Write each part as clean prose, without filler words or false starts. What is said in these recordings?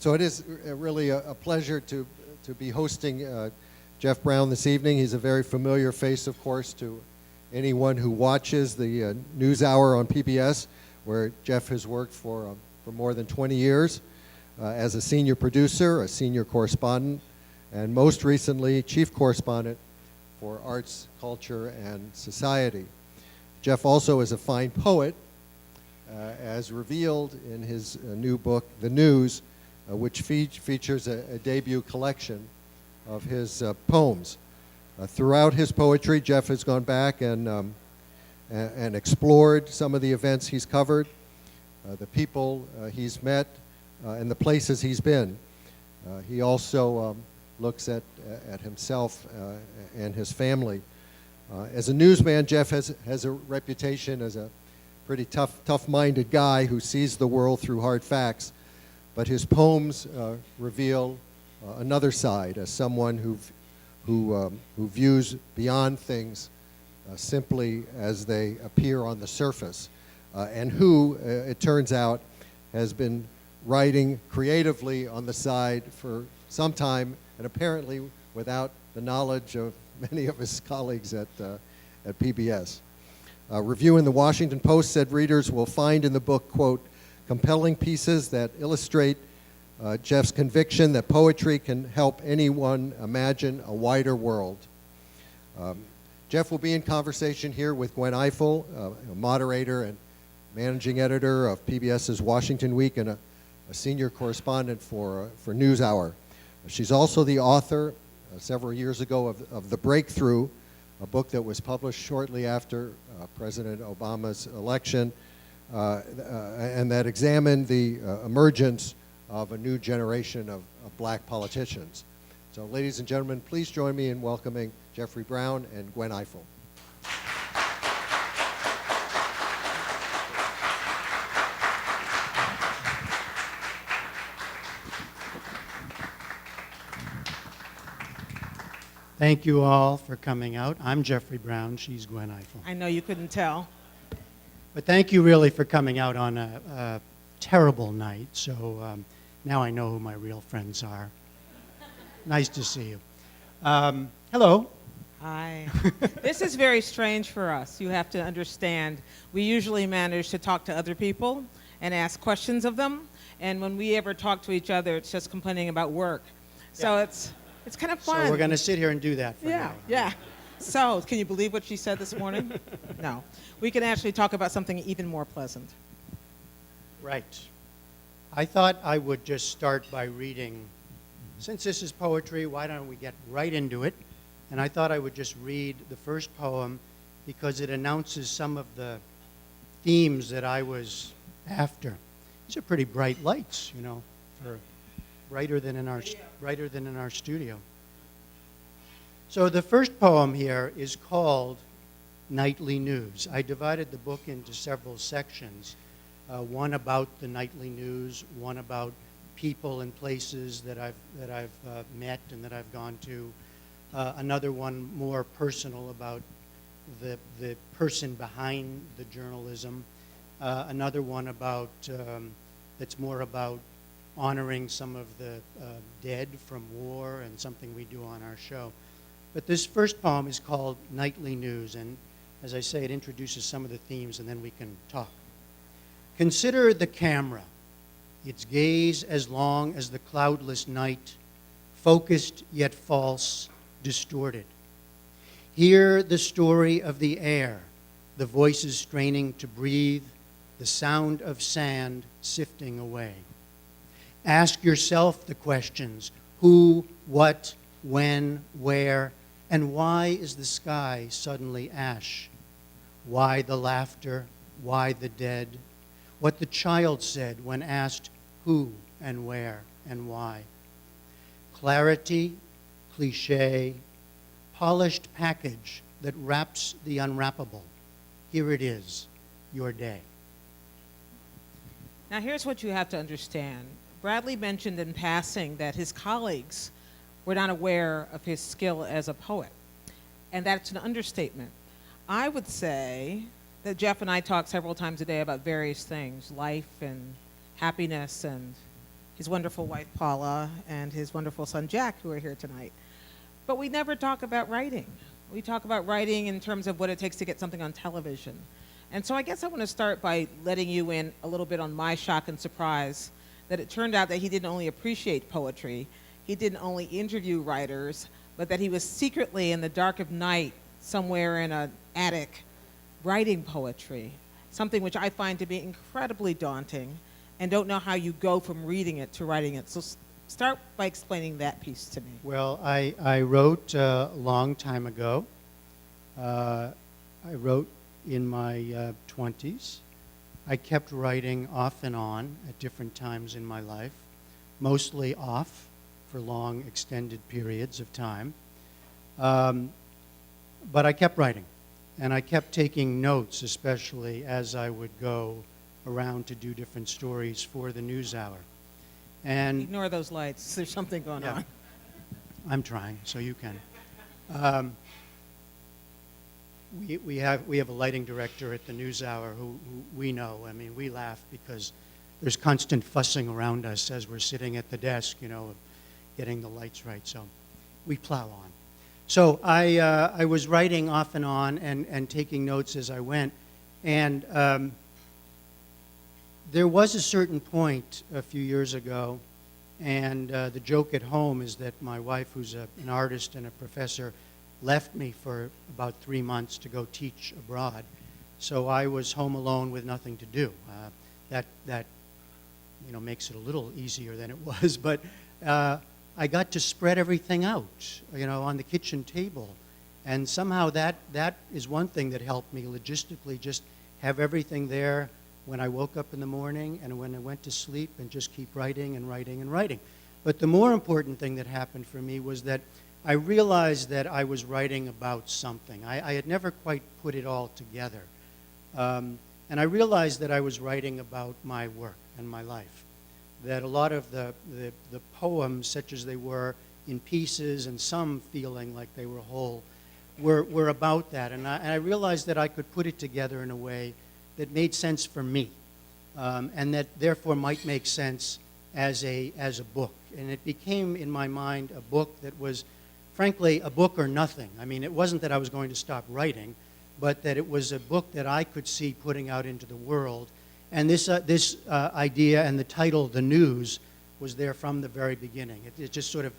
So it is really a pleasure to be hosting Jeff Brown this evening. He's a very familiar face, of course, to anyone who watches the NewsHour on PBS, where Jeff has worked for more than 20 years as a senior producer, a senior correspondent, and most recently, chief correspondent for arts, culture, and society. Jeff also is a fine poet, as revealed in his new book, The News, which features a debut collection of his poems. Throughout his poetry, Jeff has gone back and explored some of the events he's covered, the people he's met, and the places he's been. He also looks at himself and his family. As a newsman, Jeff has a reputation as a pretty tough-minded guy who sees the world through hard facts, but his poems reveal another side, as someone who views beyond things simply as they appear on the surface, and who, it turns out, has been writing creatively on the side for some time, and apparently without the knowledge of many of his colleagues at PBS. A review in the Washington Post said readers will find in the book, quote, compelling pieces that illustrate Jeff's conviction that poetry can help anyone imagine a wider world. Jeff will be in conversation here with Gwen Ifill, a moderator and managing editor of PBS's Washington Week and a senior correspondent for NewsHour. She's also the author, several years ago, of The Breakthrough, a book that was published shortly after President Obama's election, and that examined the emergence of a new generation of black politicians. So, ladies and gentlemen, please join me in welcoming Jeffrey Brown and Gwen Ifill. Thank you all for coming out. I'm Jeffrey Brown. She's Gwen Ifill. I know you couldn't tell. But thank you really for coming out on a terrible night. So now I know who my real friends are. Nice to see you. Hello. Hi. This is very strange for us. You have to understand. We usually manage to talk to other people and ask questions of them. And when we ever talk to each other, it's just complaining about work. So Yeah. It's kind of fun. So we're going to sit here and do that for now. Yeah. So, can you believe what she said this morning? No. We can actually talk about something even more pleasant. Right. I thought I would just start by reading, since this is poetry, why don't we get right into it? And I thought I would just read the first poem because it announces some of the themes that I was after. These are pretty bright lights, you know, for brighter than in our studio. So the first poem here is called Nightly News. I divided the book into several sections. One about the nightly news, one about people and places that I've met and that I've gone to. Another one more personal about the person behind the journalism. Another one about that's more about honoring some of the dead from war and something we do on our show. But this first poem is called Nightly News, and as I say, it introduces some of the themes, and then we can talk. Consider the camera, its gaze as long as the cloudless night, focused yet false, distorted. Hear the story of the air, the voices straining to breathe, the sound of sand sifting away. Ask yourself the questions: who, what, when, where, and why is the sky suddenly ash? Why the laughter? Why the dead? What the child said when asked who and where and why. Clarity, cliché, polished package that wraps the unwrappable. Here it is, your day. Now, here's what you have to understand. Bradley mentioned in passing that his colleagues were not aware of his skill as a poet, and that's an understatement. I would say that Jeff and I talk several times a day about various things, life and happiness and his wonderful wife Paula, and his wonderful son Jack, who are here tonight. But we never talk about writing. We talk about writing in terms of what it takes to get something on television. And so I guess I want to start by letting you in a little bit on my shock and surprise that it turned out that he didn't only appreciate poetry, he didn't only interview writers, but that he was secretly in the dark of night somewhere in an attic writing poetry, something which I find to be incredibly daunting and don't know how you go from reading it to writing it. So start by explaining that piece to me. Well, I wrote a long time ago. I wrote in my 20s. I kept writing off and on at different times in my life, mostly off for long extended periods of time. But I kept writing, and I kept taking notes, especially as I would go around to do different stories for the NewsHour. And Ignore those lights. There's something going on. I'm trying, so you can. We have a lighting director at the NewsHour who we know. I mean, we laugh because there's constant fussing around us as we're sitting at the desk, you know, getting the lights right. So we plow on. So I was writing off and on and taking notes as I went. And there was a certain point a few years ago, and the joke at home is that my wife, who's an artist and a professor, left me for about 3 months to go teach abroad. So I was home alone with nothing to do. That you know, makes it a little easier than it was, but I got to spread everything out, you know, on the kitchen table. And somehow that is one thing that helped me logistically, just have everything there when I woke up in the morning and when I went to sleep, and just keep writing and writing and writing. But the more important thing that happened for me was that I realized that I was writing about something. I had never quite put it all together. And I realized that I was writing about my work and my life. That a lot of the poems, such as they were in pieces and some feeling like they were whole, were about that. And I realized that I could put it together in a way that made sense for me, and that therefore might make sense as a book. And it became, in my mind, a book that was, frankly, a book or nothing. I mean, it wasn't that I was going to stop writing, but that it was a book that I could see putting out into the world. And this idea and the title, The News, was there from the very beginning. It just sort of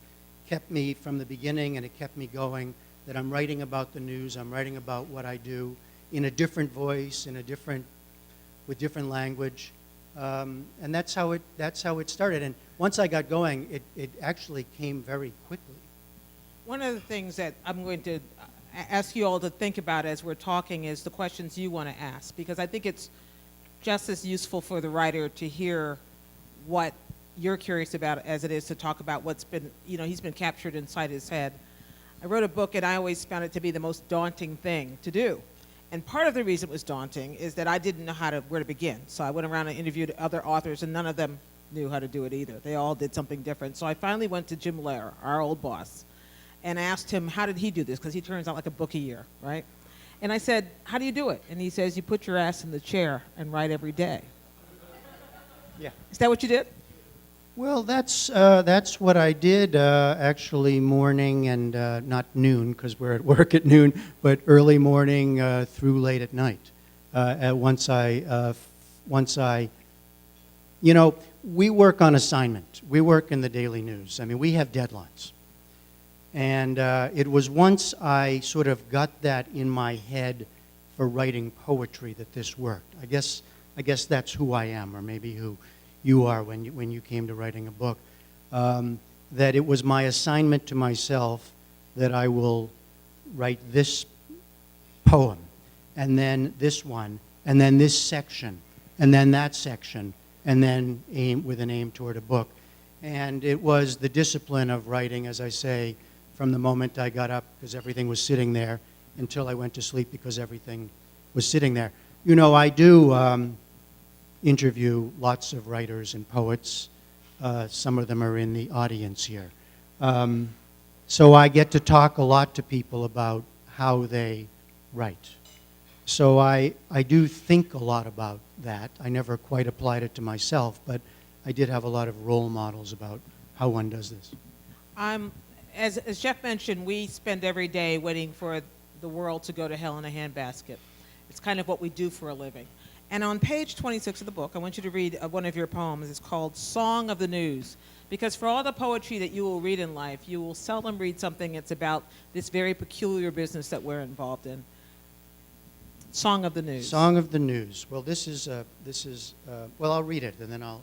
kept me from the beginning, and it kept me going, that I'm writing about the news, I'm writing about what I do in a different voice, with different language. And that's how it started. And once I got going, it actually came very quickly. One of the things that I'm going to ask you all to think about as we're talking is the questions you want to ask, because I think it's just as useful for the writer to hear what you're curious about as it is to talk about what's been, you know, he's been captured inside his head. I wrote a book, and I always found it to be the most daunting thing to do. And part of the reason it was daunting is that I didn't know where to begin. So I went around and interviewed other authors, and none of them knew how to do it either. They all did something different. So I finally went to Jim Lehrer, our old boss, and asked him, how did he do this? Because he turns out like a book a year, right? And I said, how do you do it? And he says, you put your ass in the chair and write every day. Yeah. Is that what you did? Well, that's what I did, actually, morning and not noon, because we're at work at noon, but early morning through late at night. Once I, you know, we work on assignment. We work in the daily news. I mean, we have deadlines. And it was once I sort of got that in my head for writing poetry that this worked. I guess that's who I am, or maybe who you are when you came to writing a book. That it was my assignment to myself that I will write this poem, and then this one, and then this section, and then that section, and then aim with an aim toward a book. And it was the discipline of writing, as I say, from the moment I got up, because everything was sitting there, until I went to sleep, because everything was sitting there. You know, I do interview lots of writers and poets. Some of them are in the audience here. So I get to talk a lot to people about how they write. So I do think a lot about that. I never quite applied it to myself, but I did have a lot of role models about how one does this. As Jeff mentioned, we spend every day waiting for the world to go to hell in a handbasket. It's kind of what we do for a living. And on page 26 of the book, I want you to read one of your poems. It's called Song of the News. Because for all the poetry that you will read in life, you will seldom read something that's about this very peculiar business that we're involved in. Song of the News. Song of the News. Well, well, I'll read it and then I'll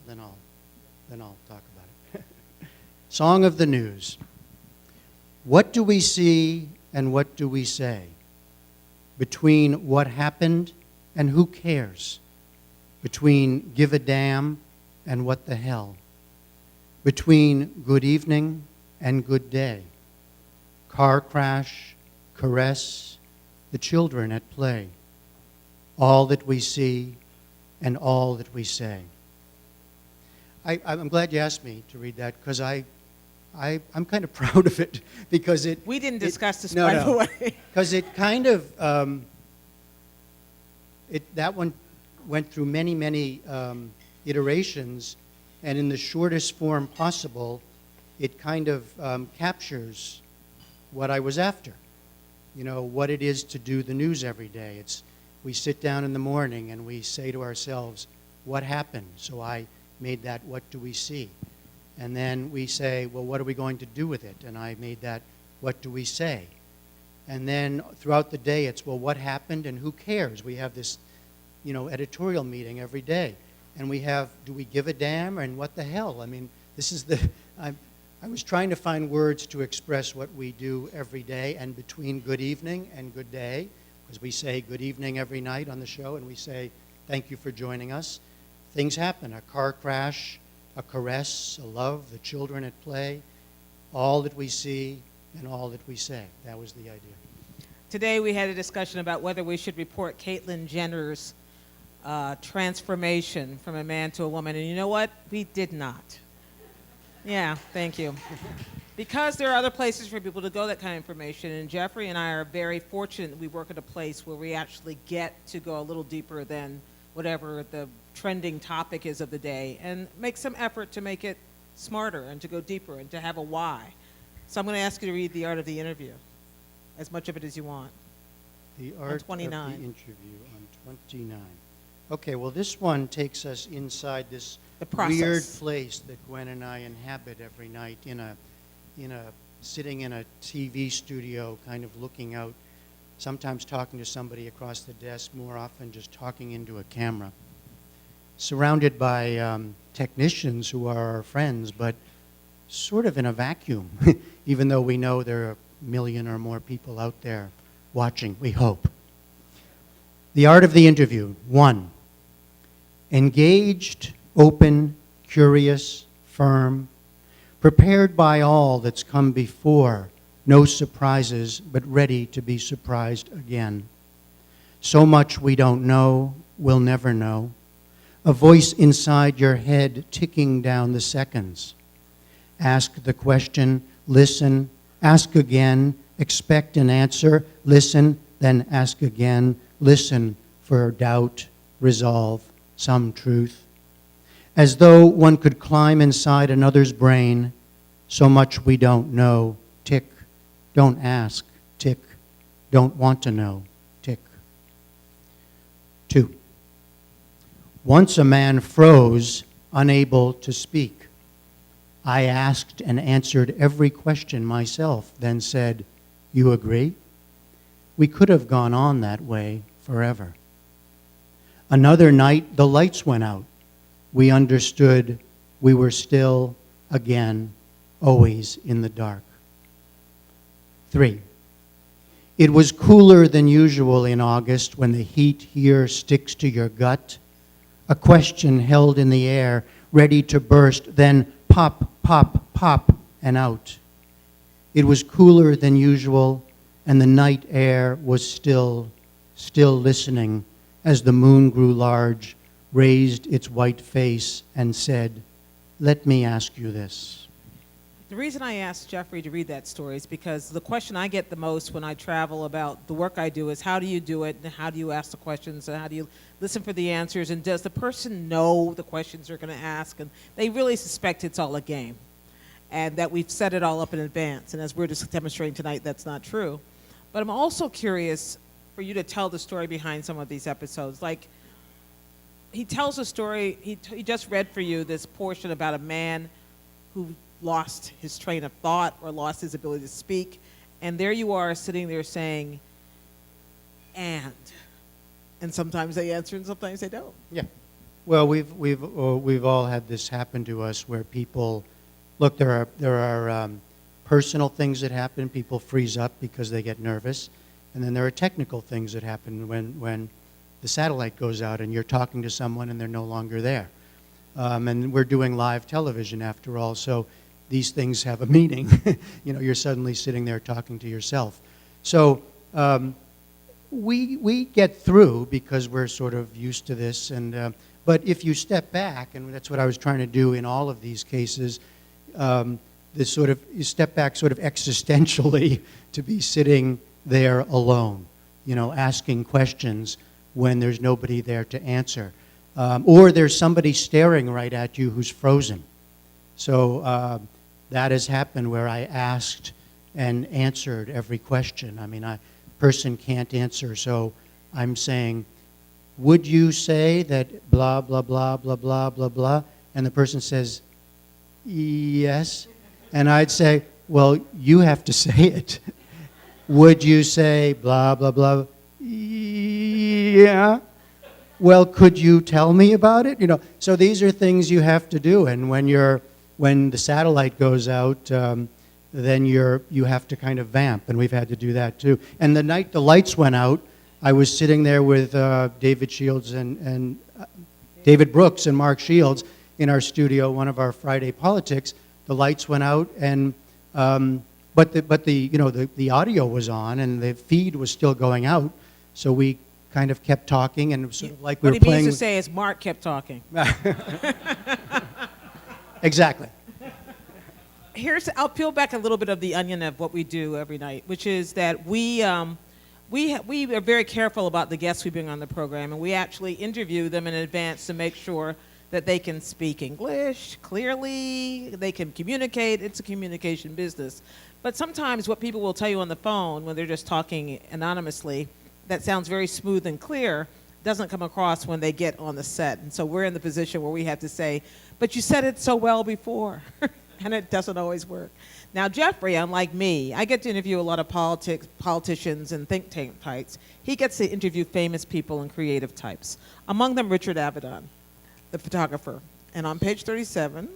talk about it. Song of the News. What do we see and what do we say? Between what happened and who cares? Between give a damn and what the hell? Between good evening and good day? Car crash, caress, the children at play. All that we see and all that we say. I'm glad you asked me to read that because I'm kind of proud of it because it... We didn't discuss this, by the way. Because it kind of... that one went through many, many iterations, and in the shortest form possible, it kind of captures what I was after. You know, what it is to do the news every day. We sit down in the morning and we say to ourselves, what happened? So I made that, what do we see? And then we say, well, what are we going to do with it? And I made that, what do we say? And then throughout the day, it's, well, what happened and who cares? We have this, editorial meeting every day. And we have, do we give a damn and what the hell? I mean, this is I was trying to find words to express what we do every day and between good evening and good day, because we say good evening every night on the show and we say, thank you for joining us. Things happen, a car crash, a caress, a love, the children at play, all that we see and all that we say. That was the idea. Today we had a discussion about whether we should report Caitlyn Jenner's transformation from a man to a woman. And you know what? We did not. Yeah, thank you. Because there are other places for people to go that kind of information, and Jeffrey and I are very fortunate that we work at a place where we actually get to go a little deeper than whatever the trending topic is of the day, and make some effort to make it smarter and to go deeper and to have a why. So I'm going to ask you to read The Art of the Interview, as much of it as you want. The Art of the 29. Interview on 29. Okay, well, this one takes us inside this process. Weird place that Gwen and I inhabit every night sitting in a TV studio, kind of looking out, sometimes talking to somebody across the desk, more often just talking into a camera. Surrounded by technicians who are our friends, but sort of in a vacuum, even though we know there are 1 million or more people out there watching, we hope. The Art of the Interview. 1. Engaged, open, curious, firm, prepared by all that's come before, no surprises, but ready to be surprised again. So much we don't know, we'll never know. A voice inside your head ticking down the seconds. Ask the question, listen, ask again, expect an answer, listen, then ask again, listen for doubt, resolve, some truth. As though one could climb inside another's brain, so much we don't know, tick, don't ask, tick, don't want to know, tick. 2. Once a man froze, unable to speak. I asked and answered every question myself, then said, you agree? We could have gone on that way forever. Another night, the lights went out. We understood we were still, again, always in the dark. 3. It was cooler than usual in August when the heat here sticks to your gut. A question held in the air, ready to burst, then pop, pop, pop, and out. It was cooler than usual, and the night air was still listening as the moon grew large, raised its white face, and said, let me ask you this. The reason I asked Jeffrey to read that story is because the question I get the most when I travel about the work I do is how do you do it, and how do you ask the questions, and how do you listen for the answers, and does the person know the questions they're going to ask? And they really suspect it's all a game and that we've set it all up in advance. And as we're just demonstrating tonight, that's not true. But I'm also curious for you to tell the story behind some of these episodes. Like, he tells a story, he just read for you this portion about a man who lost his train of thought or lost his ability to speak, and there you are sitting there saying, and sometimes they answer and sometimes they don't. Yeah. Well, we've all had this happen to us where people, look, there are personal things that happen. People freeze up because they get nervous, and then there are technical things that happen when the satellite goes out and you're talking to someone and they're no longer there. And we're doing live television after all, so these things have a meaning. You know, you're suddenly sitting there talking to yourself. So we get through because we're sort of used to this. And but if you step back, and that's what I was trying to do in all of these cases, this sort of, you step back sort of existentially to be sitting there alone, you know, asking questions when there's nobody there to answer. Or there's somebody staring right at you who's frozen. So that has happened where I asked and answered every question. I mean, a person can't answer, so I'm saying, would you say that blah, blah, blah, blah, blah, blah, blah? And the person says, yes. And I'd say, well, you have to say it. Would you say blah, blah, blah? Yeah. Well, could you tell me about it? You know, so these are things you have to do. And when the satellite goes out, then you have to kind of vamp, and we've had to do that too. And the night the lights went out, I was sitting there with David Shields and David Brooks and Mark Shields in our studio, one of our Friday Politics. The lights went out, and but the audio was on, and the feed was still going out, so we kind of kept talking, and it was sort of like we were playing. What he means to say is Mark kept talking. Exactly. I'll peel back a little bit of the onion of what we do every night, which is that we are very careful about the guests we bring on the program, and we actually interview them in advance to make sure that they can speak English clearly, they can communicate. It's a communication business. But sometimes what people will tell you on the phone when they're just talking anonymously that sounds very smooth and clear doesn't come across when they get on the set. And so we're in the position where we have to say, but you said it so well before. And it doesn't always work. Now, Jeffrey, unlike me, I get to interview a lot of politicians and think tank types. He gets to interview famous people and creative types. Among them, Richard Avedon, the photographer. And on page 37,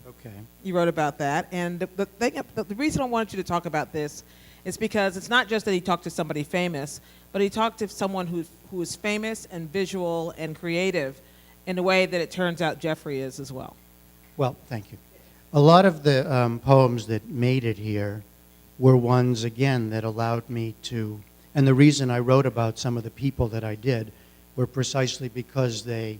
Okay. you wrote about that. And the reason I wanted you to talk about this is because it's not just that he talked to somebody famous, but he talked to someone who is famous and visual and creative in a way that it turns out Jeffrey is as well. Well, thank you. A lot of the poems that made it here were ones, again, that allowed me to, and the reason I wrote about some of the people that I did were precisely because they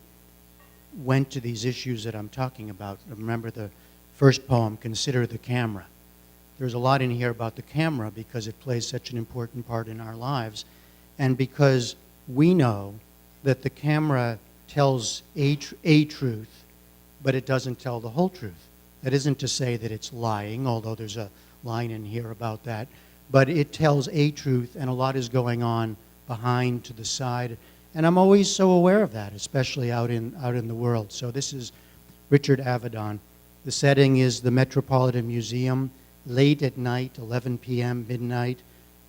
went to these issues that I'm talking about. Remember the first poem, Consider the Camera. There's a lot in here about the camera because it plays such an important part in our lives, and because we know that the camera tells a truth, but it doesn't tell the whole truth. That isn't to say that it's lying, although there's a line in here about that, but it tells a truth, and a lot is going on behind, to the side, and I'm always so aware of that, especially out in the world. So this is Richard Avedon. The setting is the Metropolitan Museum, late at night, 11 p.m., midnight.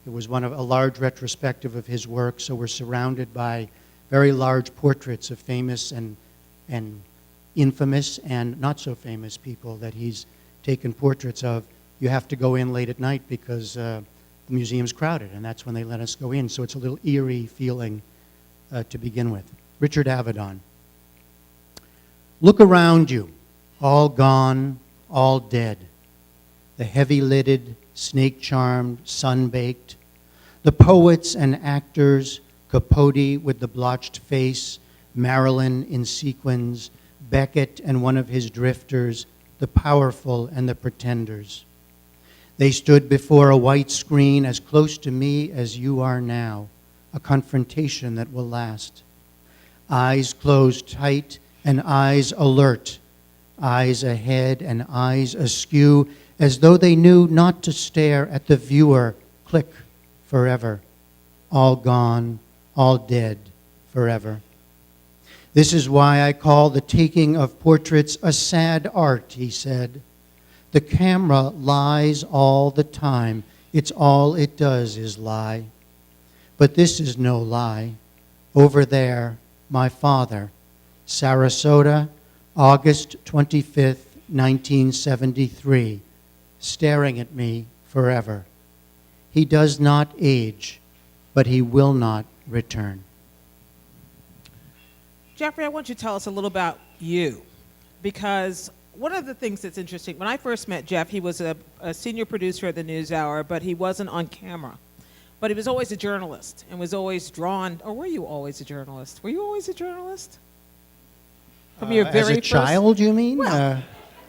It was a large retrospective of his work, so we're surrounded by very large portraits of famous and infamous and not so famous people that he's taken portraits of. You have to go in late at night because the museum's crowded, and that's when they let us go in. So it's a little eerie feeling to begin with. Richard Avedon. Look around you, all gone, all dead. The heavy-lidded, snake-charmed, sun-baked. The poets and actors, Capote with the blotched face, Marilyn in sequins, Beckett and one of his drifters, the powerful and the pretenders. They stood before a white screen as close to me as you are now, a confrontation that will last. Eyes closed tight and eyes alert, eyes ahead and eyes askew, as though they knew not to stare at the viewer. Click, forever. All gone, all dead, forever. This is why I call the taking of portraits a sad art, he said. The camera lies all the time. It's all it does is lie. But this is no lie. Over there, my father, Sarasota, August 25th, 1973, staring at me forever. He does not age, but he will not return. Jeffrey, I want you to tell us a little about you, because one of the things that's interesting, when I first met Jeff, he was a senior producer at the NewsHour, but he wasn't on camera. But he was always a journalist and was always drawn, or were you always a journalist? Were you always a journalist? From your very as a first child, you mean? Well,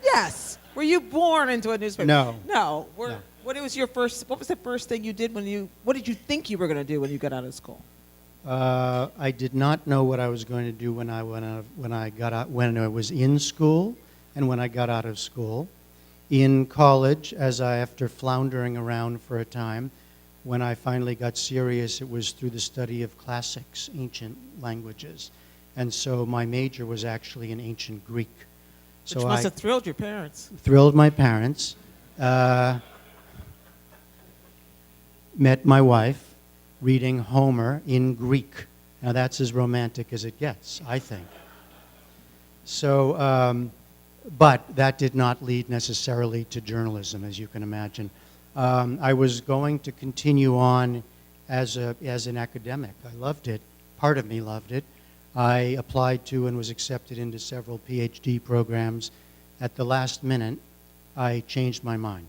yes. Were you born into a newspaper? No. No. No. What was the first thing you did what did you think you were going to do when you got out of school? I did not know what I was going to do when I was in school and when I got out of school. In college, after floundering around for a time, when I finally got serious, it was through the study of classics, ancient languages. And so my major was actually in ancient Greek. Which must have thrilled your parents. Thrilled my parents. Met my wife reading Homer in Greek. Now that's as romantic as it gets, I think. So, but that did not lead necessarily to journalism, as you can imagine. I was going to continue on as an academic. I loved it. Part of me loved it. I applied to and was accepted into several PhD programs. At the last minute, I changed my mind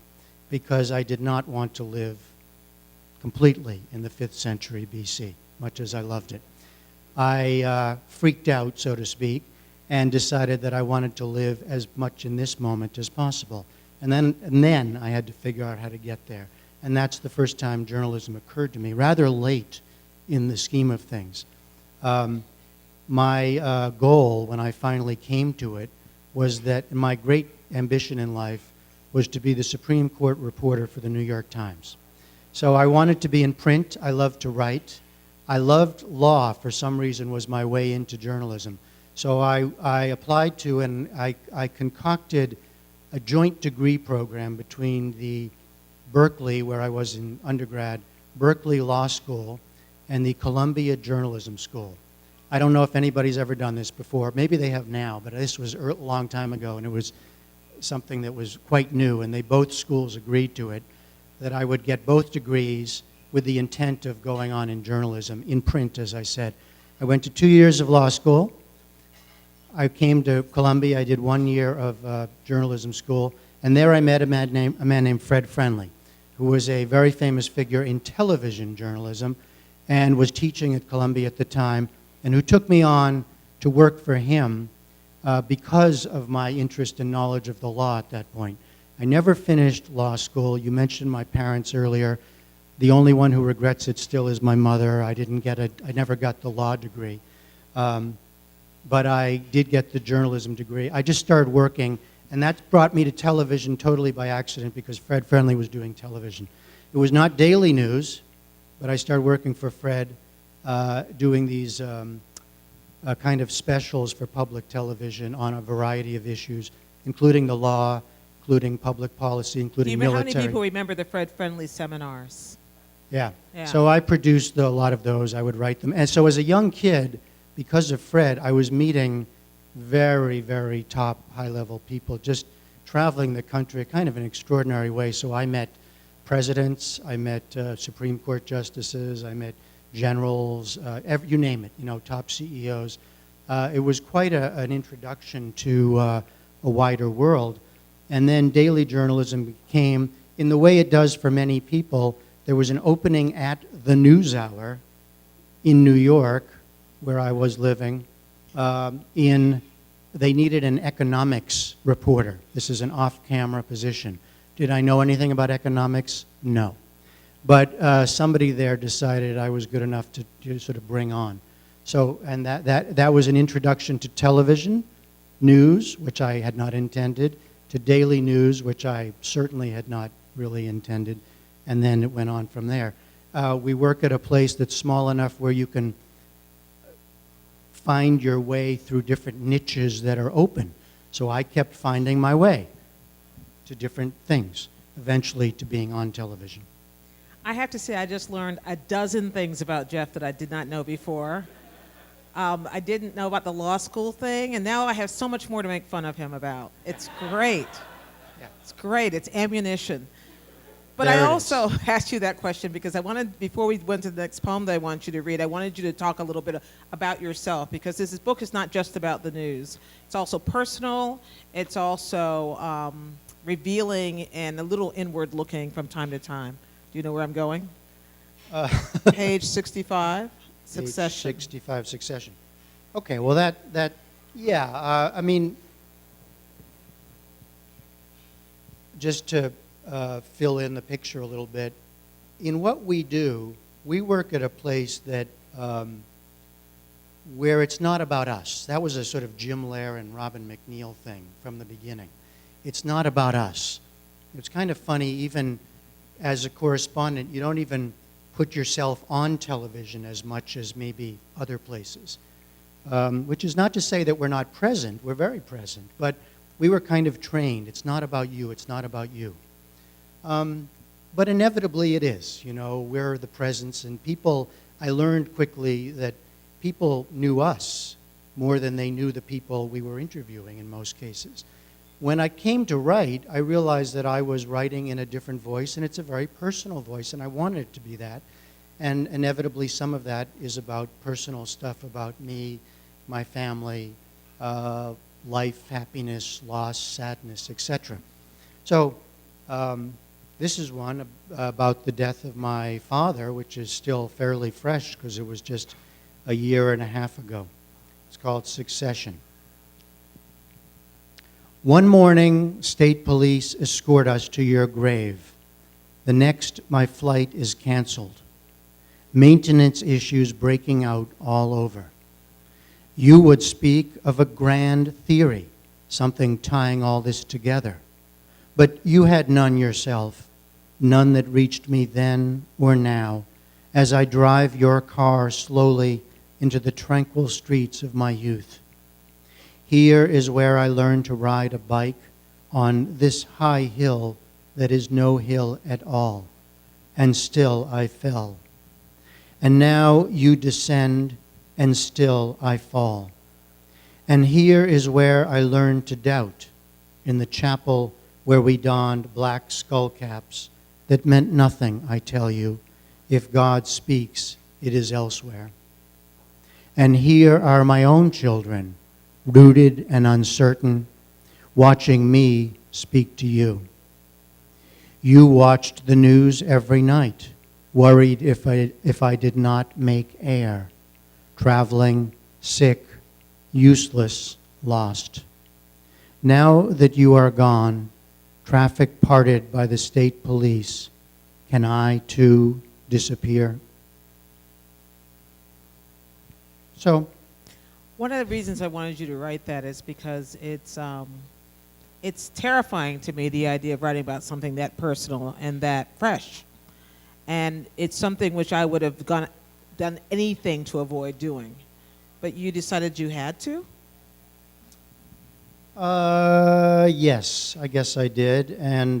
because I did not want to live completely in the 5th century BC, much as I loved it. I freaked out, so to speak, and decided that I wanted to live as much in this moment as possible. And then I had to figure out how to get there. And that's the first time journalism occurred to me, rather late in the scheme of things. My goal, when I finally came to it, was that my great ambition in life was to be the Supreme Court reporter for the New York Times. So I wanted to be in print. I loved to write. I loved law, for some reason, was my way into journalism. So I applied to and I concocted a joint degree program between the Berkeley, where I was in undergrad, Berkeley Law School, and the Columbia Journalism School. I don't know if anybody's ever done this before. Maybe they have now, but this was a long time ago, and it was something that was quite new, and both schools agreed to it, that I would get both degrees with the intent of going on in journalism, in print, as I said. I went to 2 years of law school. I came to Columbia. I did 1 year of journalism school, and there I met a man named Fred Friendly, who was a very famous figure in television journalism and was teaching at Columbia at the time, and who took me on to work for him because of my interest and knowledge of the law at that point. I never finished law school. You mentioned my parents earlier. The only one who regrets it still is my mother. I never got the law degree. But I did get the journalism degree. I just started working, and that brought me to television totally by accident because Fred Friendly was doing television. It was not daily news, but I started working for Fred, doing these kind of specials for public television on a variety of issues, including the law, including public policy, including military. How many people remember the Fred Friendly seminars? Yeah. Yeah. So I produced a lot of those. I would write them. And so as a young kid, because of Fred, I was meeting very, very top, high-level people, just traveling the country, kind of an extraordinary way. So I met presidents, I met Supreme Court justices, I met generals, you name it, top CEOs. It was quite an introduction to a wider world. And then daily journalism came in the way it does for many people. There was an opening at the NewsHour in New York, where I was living. They needed an economics reporter. This is an off-camera position. Did I know anything about economics? No. But somebody there decided I was good enough to sort of bring on. So, and that was an introduction to television, news, which I had not intended, to daily news, which I certainly had not really intended, and then it went on from there. We work at a place that's small enough where you can find your way through different niches that are open. So I kept finding my way to different things, eventually to being on television. I have to say I just learned a dozen things about Jeff that I did not know before. I didn't know about the law school thing, and now I have so much more to make fun of him about. It's great. Yeah. It's great. It's ammunition. But There I it also asked you that question because I wanted, before we went to the next poem that I want you to read, I wanted you to talk a little bit about yourself, because this book is not just about the news. It's also personal. It's also revealing and a little inward looking from time to time. Do you know where I'm going? Page 65, Succession. Page 65, Succession. Okay, well yeah, I mean, just to fill in the picture a little bit, in what we do, we work at a place that where it's not about us. That was a sort of Jim Lair and Robin McNeil thing from the beginning. It's not about us. It's kind of funny, even as a correspondent, you don't even put yourself on television as much as maybe other places, which is not to say that we're not present. We're very present, but we were kind of trained. It's not about you. It's not about you. But inevitably it is. You know, we're the presence, and people, I learned quickly that people knew us more than they knew the people we were interviewing in most cases. When I came to write, I realized that I was writing in a different voice, and it's a very personal voice, and I wanted it to be that. And inevitably some of that is about personal stuff about me, my family, life, happiness, loss, sadness, etc. So this is one about the death of my father, which is still fairly fresh because it was just a year and a half ago. It's called Succession. One morning, state police escort us to your grave. The next, my flight is canceled. Maintenance issues breaking out all over. You would speak of a grand theory, something tying all this together. But you had none yourself, none that reached me then or now, as I drive your car slowly into the tranquil streets of my youth. Here is where I learned to ride a bike on this high hill that is no hill at all, and still I fell. And now you descend, and still I fall. And here is where I learned to doubt, in the chapel where we donned black skullcaps that meant nothing, I tell you. If God speaks, it is elsewhere. And here are my own children, rooted and uncertain, watching me speak to you. You watched the news every night, worried if I did not make air, traveling, sick, useless, lost. Now that you are gone, traffic parted by the state police, can I too disappear? So, one of the reasons I wanted you to write that is because it's terrifying to me, the idea of writing about something that personal and that fresh. And it's something which I would have done anything to avoid doing. But you decided you had to? Yes, I guess I did. And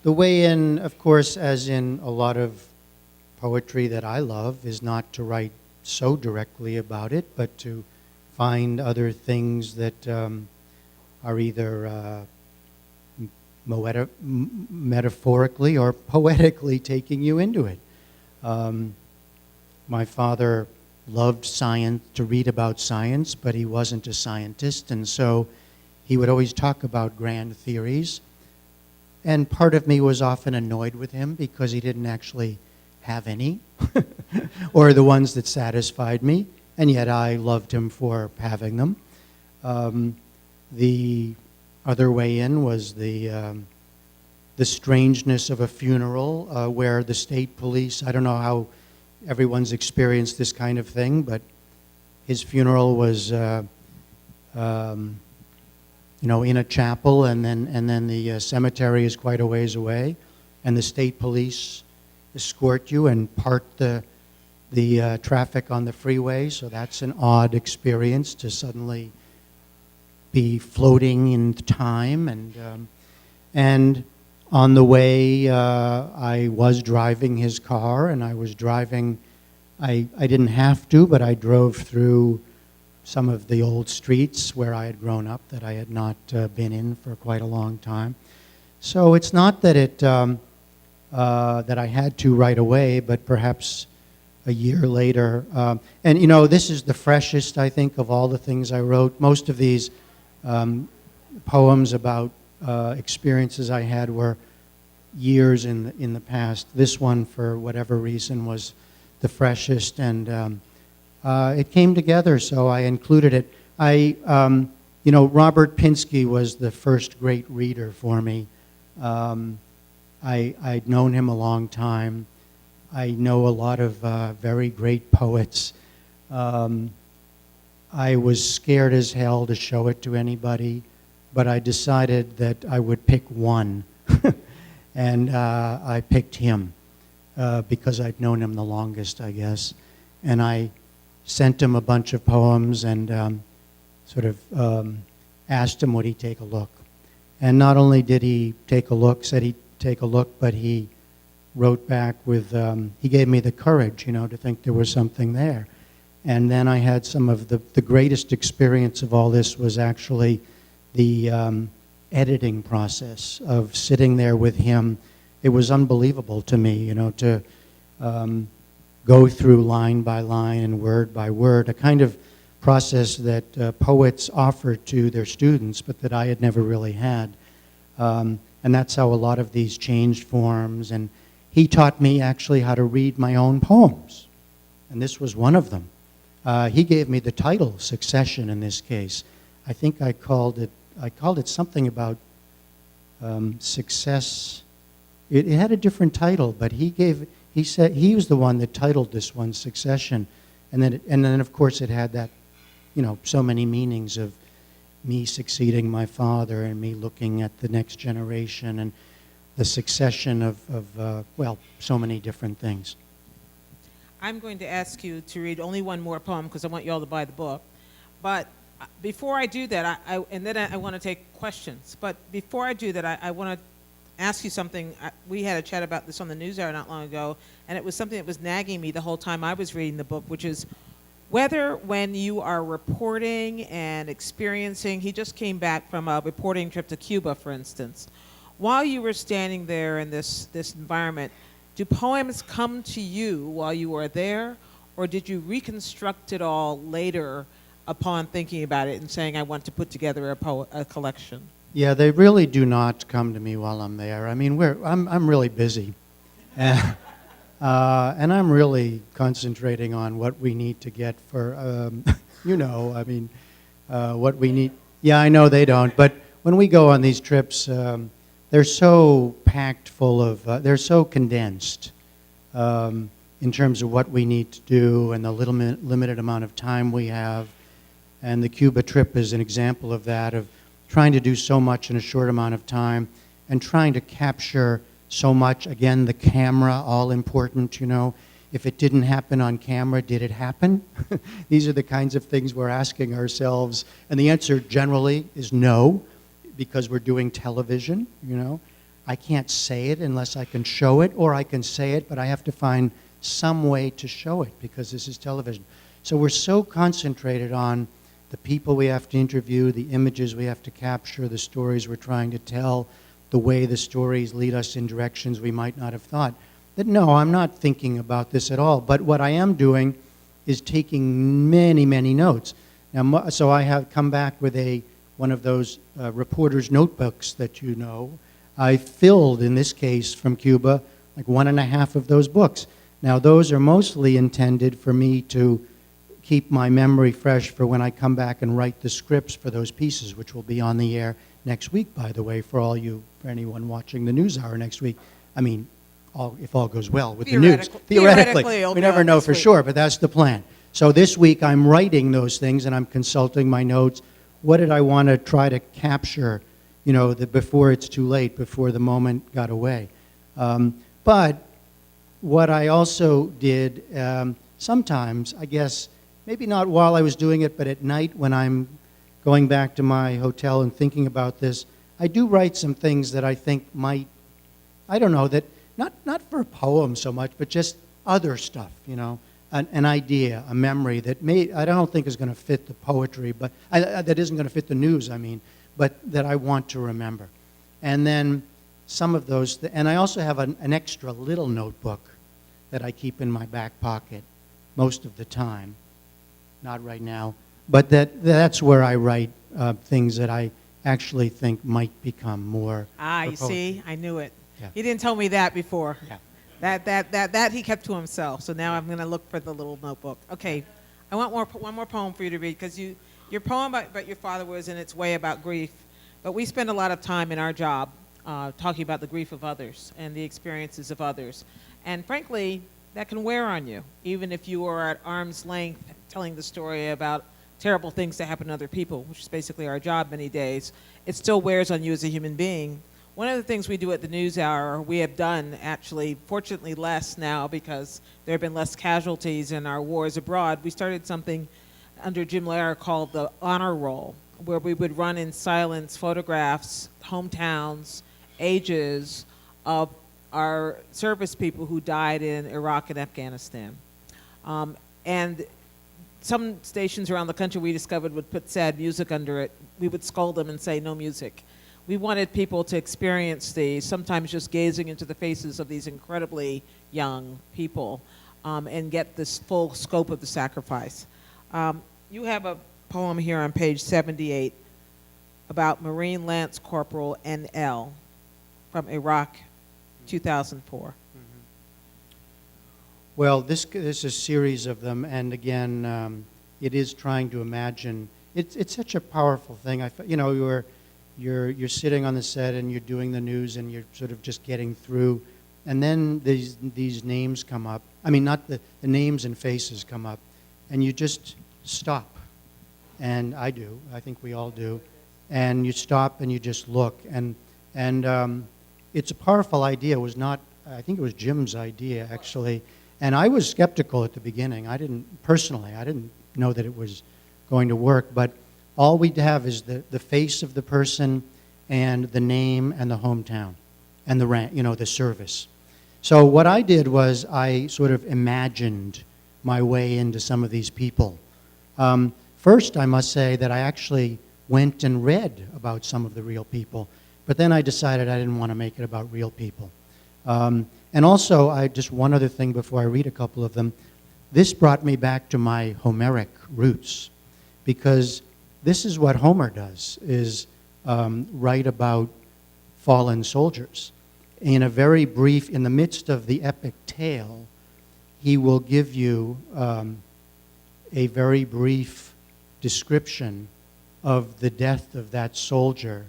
the way in, of course, as in a lot of poetry that I love, is not to write so directly about it, but to find other things that are either metaphorically or poetically taking you into it. My father loved science, to read about science, but he wasn't a scientist, and so he would always talk about grand theories. And part of me was often annoyed with him because he didn't actually have any, or the ones that satisfied me, and yet I loved him for having them. The other way in was the the strangeness of a funeral where the state police, I don't know how everyone's experienced this kind of thing, but his funeral was, in a chapel, and then the cemetery is quite a ways away, and the state police escort you and part the traffic on the freeway. So that's an odd experience to suddenly be floating in time, and on the way, I was driving his car, and I was driving, I didn't have to, but I drove through some of the old streets where I had grown up that I had not been in for quite a long time. So it's not that that I had to right away, but perhaps a year later. And this is the freshest, I think, of all the things I wrote. Most of these poems about experiences I had were years in the past. This one, for whatever reason, was the freshest, and it came together, so I included it. Robert Pinsky was the first great reader for me. I'd known him a long time. I know a lot of very great poets. I was scared as hell to show it to anybody, but I decided that I would pick one. And I picked him because I'd known him the longest, I guess. And I sent him a bunch of poems and asked him would he take a look. And not only did he take a look, said he'd take a look, but he wrote back with, he gave me the courage, to think there was something there. And then I had some of the greatest experience of all this was actually the editing process of sitting there with him. It was unbelievable to me, to go through line by line and word by word, a kind of process that poets offer to their students, but that I had never really had. And that's how a lot of these changed forms. And he taught me actually how to read my own poems. And this was one of them. He gave me the title, Succession, in this case. I think I called it something about success. It had a different title, but he said he was the one that titled this one Succession, and then of course it had that, so many meanings of me succeeding my father and me looking at the next generation and the succession of so many different things. I'm going to ask you to read only one more poem because I want you all to buy the book. But before I do that, I want to take questions. But before I do that, I want to ask you something. We had a chat about this on the NewsHour not long ago, and it was something that was nagging me the whole time I was reading the book, which is whether when you are reporting and experiencing, he just came back from a reporting trip to Cuba, for instance. While you were standing there in this environment, do poems come to you while you were there, or did you reconstruct it all later upon thinking about it and saying, I want to put together a collection? Yeah, they really do not come to me while I'm there. I mean, I'm really busy. And I'm really concentrating on what we need to get for, what we need. Yeah, I know they don't, but when we go on these trips, they're so packed full of, they're so condensed in terms of what we need to do and the limited amount of time we have. And the Cuba trip is an example of that, of trying to do so much in a short amount of time and trying to capture so much. Again, the camera, all important, If it didn't happen on camera, did it happen? These are the kinds of things we're asking ourselves. And the answer generally is no, because we're doing television, I can't say it unless I can show it, or I can say it, but I have to find some way to show it because this is television. So we're so concentrated on the people we have to interview, the images we have to capture, the stories we're trying to tell, the way the stories lead us in directions we might not have thought, that no, I'm not thinking about this at all. But what I am doing is taking many, many notes. Now, so I have come back with one of those reporter's notebooks that you know. I filled, in this case, from Cuba, like 1.5 of those books. Now, those are mostly intended for me to keep my memory fresh for when I come back and write the scripts for those pieces, which will be on the air next week, by the way, for anyone watching the NewsHour next week. I mean, if all goes well with the news. Theoretically, it'll we be never on know this for week. sure, but that's the plan. So this week I'm writing those things and I'm consulting my notes. What did I want to try to capture, before it's too late, before the moment got away? But what I also did sometimes, I guess, maybe not while I was doing it, but at night when I'm going back to my hotel and thinking about this, I do write some things that I think might, I don't know, that not for a poem so much, but just other stuff, an idea, a memory that I don't think is going to fit the poetry, but that isn't going to fit the news, but that I want to remember. And then some of those, and I also have an extra little notebook that I keep in my back pocket most of the time. Not right now, but that's where I write things that I actually think might become more. You see, I knew it. Yeah. He didn't tell me that before. Yeah. That he kept to himself. So now I'm going to look for the little notebook. Okay, I want one more poem for you to read, because your poem about your father was in its way about grief, but we spend a lot of time in our job talking about the grief of others and the experiences of others, and frankly, that can wear on you, even if you are at arm's length telling the story about terrible things that happen to other people, which is basically our job many days. It still wears on you as a human being. One of the things we do at the NewsHour, we have done actually, fortunately less now because there have been less casualties in our wars abroad. We started something under Jim Lehrer called the Honor Roll, where we would run in silence photographs, hometowns, ages of our service people who died in Iraq and Afghanistan. And some stations around the country we discovered would put sad music under it. We would scold them and say, no music. We wanted people to experience these, sometimes just gazing into the faces of these incredibly young people, and get this full scope of the sacrifice. You have a poem here on page 78 about Marine Lance Corporal N.L. from Iraq, 2004. Well, this is a series of them, and again, it is trying to imagine. It's such a powerful thing. You're sitting on the set and you're doing the news and you're sort of just getting through, and then these names come up. I mean, not the names and faces come up, and you just stop. And I do. I think we all do. And you stop and you just look, and it's a powerful idea. It was not. I think it was Jim's idea actually. And I was skeptical at the beginning. I didn't know that it was going to work, but all we'd have is the face of the person and the name and the hometown and the rank, the service. So what I did was I sort of imagined my way into some of these people. First, I must say that I actually went and read about some of the real people, but then I decided I didn't want to make it about real people. And also, just one other thing before I read a couple of them. This brought me back to my Homeric roots, because this is what Homer does, is write about fallen soldiers. In a very brief, in the midst of the epic tale, he will give you a very brief description of the death of that soldier,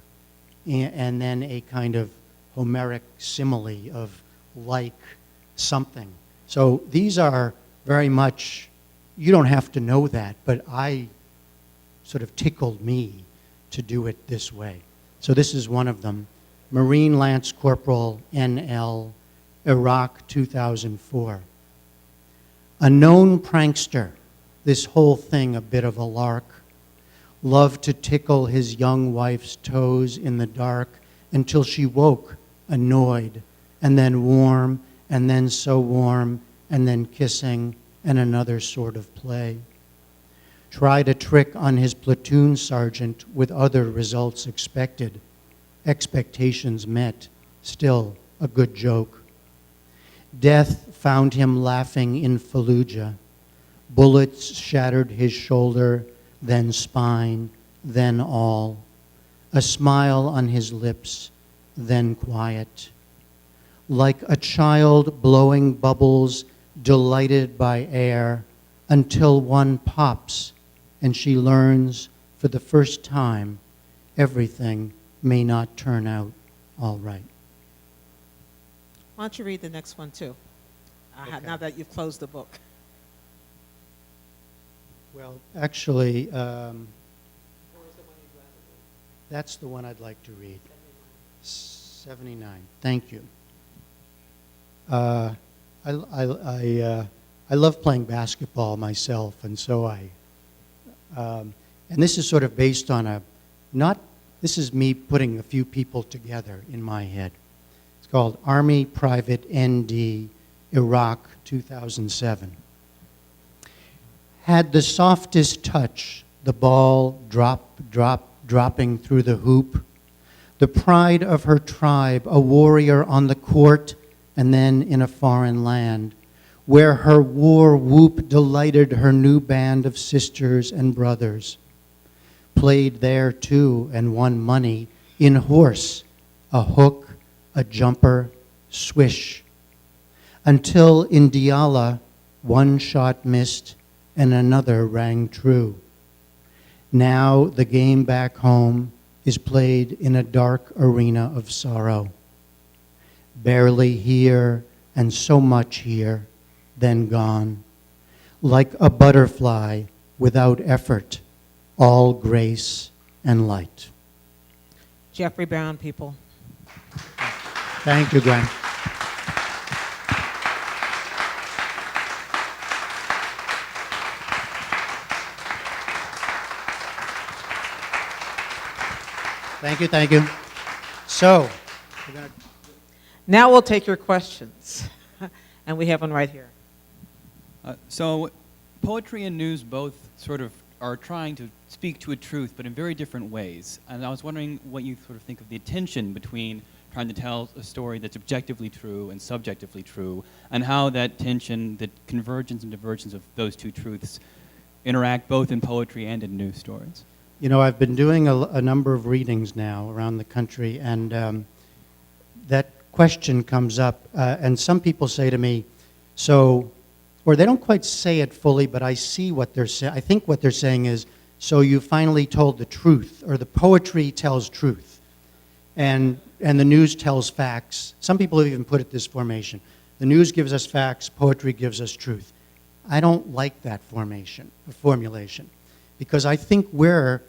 and then a kind of Homeric simile of like something. So these are very much, you don't have to know that, but I sort of tickled me to do it this way. So this is one of them. Marine Lance Corporal N.L., Iraq, 2004. A known prankster, this whole thing a bit of a lark, loved to tickle his young wife's toes in the dark until she woke, annoyed, and then warm, and then so warm, and then kissing, and another sort of play. Tried a trick on his platoon sergeant with other results expected. Expectations met, still a good joke. Death found him laughing in Fallujah. Bullets shattered his shoulder, then spine, then all. A smile on his lips, then quiet. Like a child blowing bubbles, delighted by air, until one pops and she learns for the first time everything may not turn out all right. Why don't you read the next one too? Okay. Now that you've closed the book. Well, actually, that's the one I'd like to read. 79. Thank you. I love playing basketball myself, and so and this is sort of based on this is me putting a few people together in my head. It's called Army Private ND, Iraq, 2007. Had the softest touch, the ball dropping through the hoop, the pride of her tribe, a warrior on the court and then in a foreign land, where her war whoop delighted her new band of sisters and brothers. Played there too and won money in horse, a hook, a jumper, swish. Until in Diyala, one shot missed and another rang true. Now the game back home is played in a dark arena of sorrow. Barely here and so much here, then gone. Like a butterfly without effort, all grace and light. Jeffrey Brown, people. Thank you, Gwen. Thank you, thank you. So, we're going to... Now we'll take your questions. And we have one right here. So poetry and news both sort of are trying to speak to a truth, but in very different ways. And I was wondering what you sort of think of the tension between trying to tell a story that's objectively true and subjectively true, and how that tension, the convergence and divergence of those two truths interact both in poetry and in news stories. You know, I've been doing a number of readings now around the country, and that question comes up, and some people say to me, so, or they don't quite say it fully, but I see what they're saying. I think what they're saying is, so you finally told the truth, or the poetry tells truth, and the news tells facts. Some people have even put it this formation. The news gives us facts, poetry gives us truth. I don't like that formulation, because I think we're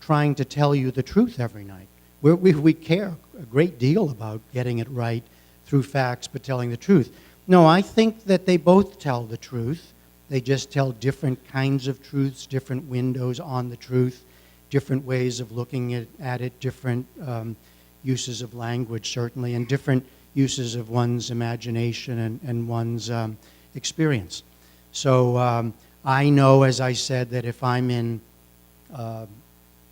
trying to tell you the truth every night. We care a great deal about getting it right through facts, but telling the truth. No, I think that they both tell the truth. They just tell different kinds of truths, different windows on the truth, different ways of looking at it, different uses of language, certainly, and different uses of one's imagination and one's experience. So I know, as I said, that if I'm in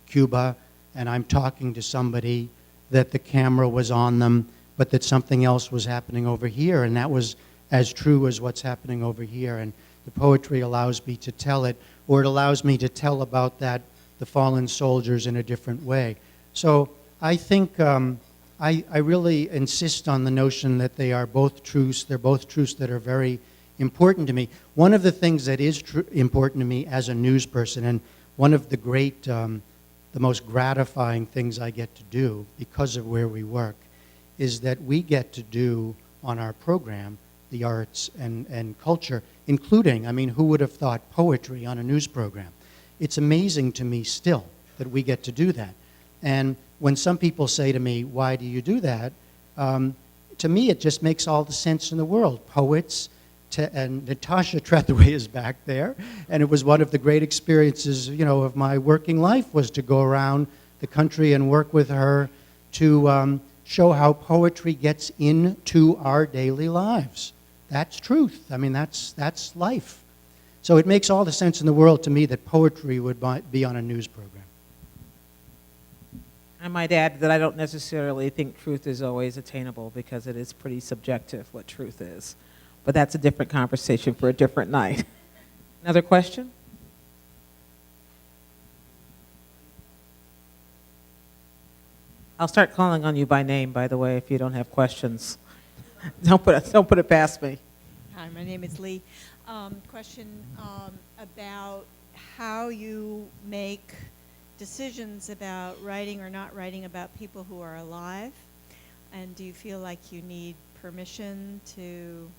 Cuba and I'm talking to somebody, that the camera was on them, but that something else was happening over here, and that was as true as what's happening over here. And the poetry allows me to tell it, or it allows me to tell about the fallen soldiers in a different way. So I think I really insist on the notion that they are both truths. They're both truths that are very important to me. One of the things that is important to me as a news person, and one of the great, the most gratifying things I get to do because of where we work, is that we get to do on our program the arts and culture, including, I mean, who would have thought poetry on a news program? It's amazing to me still that we get to do that. And when some people say to me, why do you do that? To me, it just makes all the sense in the world. Poets, and Natasha Trethewey is back there, and it was one of the great experiences, you know, of my working life, was to go around the country and work with her to show how poetry gets into our daily lives. That's truth. I mean, that's life. So it makes all the sense in the world to me that poetry would be on a news program. I might add that I don't necessarily think truth is always attainable, because it is pretty subjective what truth is. But that's a different conversation for a different night. Another question? I'll start calling on you by name, by the way, if you don't have questions. Don't put it past me. Hi, my name is Lee. question about how you make decisions about writing or not writing about people who are alive. And do you feel like you need permission to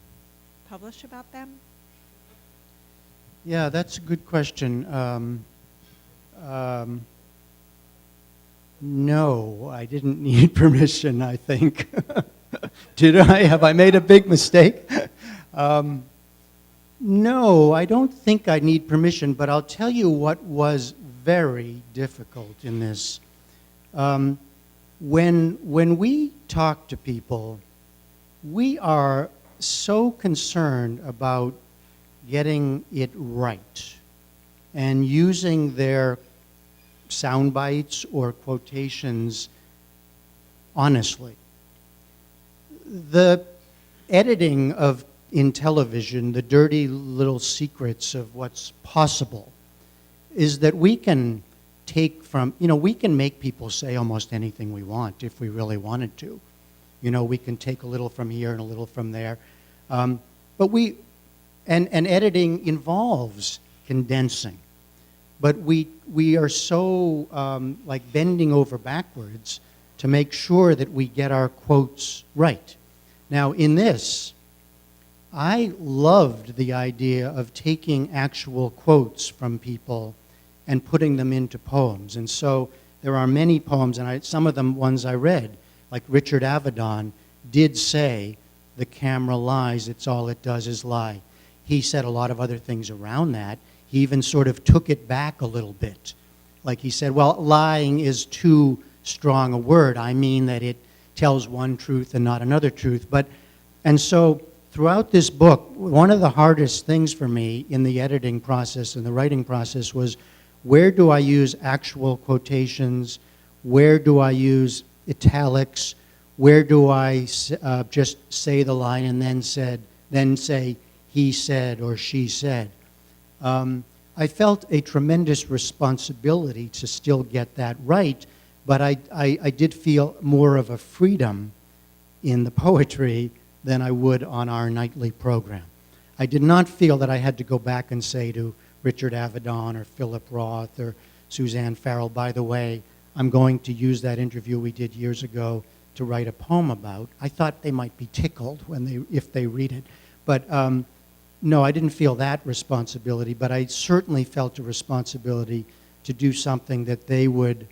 publish about them? Yeah, that's a good question. No, I didn't need permission, I think. Did I? Have I made a big mistake? No, I don't think I need permission, but I'll tell you what was very difficult in this. When we talk to people, we are so concerned about getting it right and using their sound bites or quotations honestly. The editing in television, the dirty little secrets of what's possible, is that we can take from, we can make people say almost anything we want if we really wanted to. We can take a little from here and a little from there. But editing involves condensing. But we are so like bending over backwards to make sure that we get our quotes right. Now in this, I loved the idea of taking actual quotes from people and putting them into poems. And so there are many poems, and some of them ones I read, like Richard Avedon did say, "The camera lies, it's all it does is lie." He said a lot of other things around that. He even sort of took it back a little bit. Like he said, well, lying is too strong a word. I mean that it tells one truth and not another truth. And so throughout this book, one of the hardest things for me in the editing process and the writing process was, where do I use actual quotations? Where do I use italics? Where do I just say the line and then say he said or she said? I felt a tremendous responsibility to still get that right, but I did feel more of a freedom in the poetry than I would on our nightly program. I did not feel that I had to go back and say to Richard Avedon or Philip Roth or Suzanne Farrell, by the way, I'm going to use that interview we did years ago to write a poem about. I thought they might be tickled if they read it. But no, I didn't feel that responsibility, but I certainly felt a responsibility to do something that they would,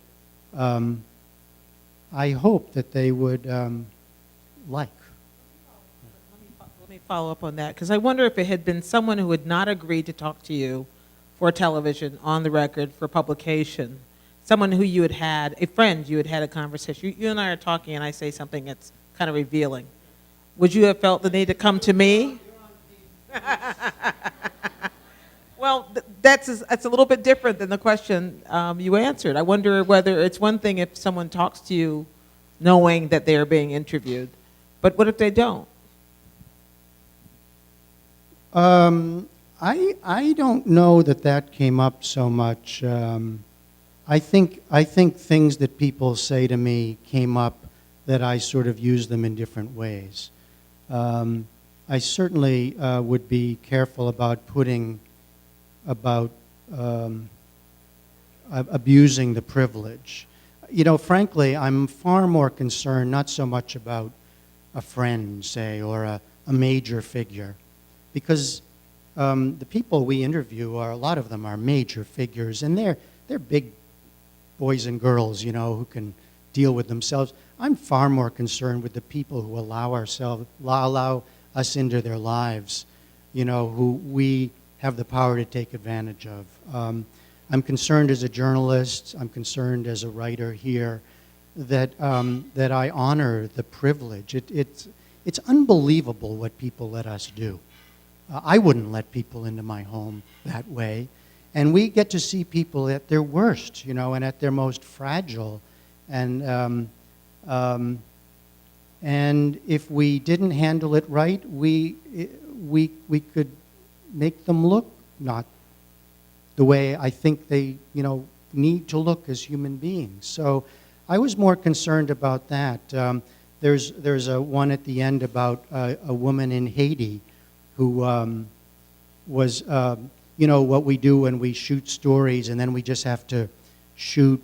I hope that they would like. Let me follow up on that, because I wonder if it had been someone who had not agreed to talk to you for television, on the record, for publication, someone who you had a friend, you had a conversation. You and I are talking and I say something that's kind of revealing. Would you have felt the need to come to me? Well, that's a little bit different than the question you answered. I wonder whether it's one thing if someone talks to you knowing that they are being interviewed, but what if they don't? I don't know that came up so much. I think things that people say to me came up that I sort of use them in different ways. I certainly would be careful about abusing the privilege. Frankly, I'm far more concerned not so much about a friend, say, or a major figure, because the people we interview a lot of them are major figures, and they're big boys and girls, who can deal with themselves. I'm far more concerned with the people who allow us into their lives, who we have the power to take advantage of. I'm concerned as a journalist, I'm concerned as a writer here, that I honor the privilege. It's unbelievable what people let us do. I wouldn't let people into my home that way. And we get to see people at their worst, and at their most fragile. And if we didn't handle it right, we could make them look not the way I think they, need to look as human beings. So I was more concerned about that. There's a one at the end about a woman in Haiti who what we do when we shoot stories, and then we just have to shoot,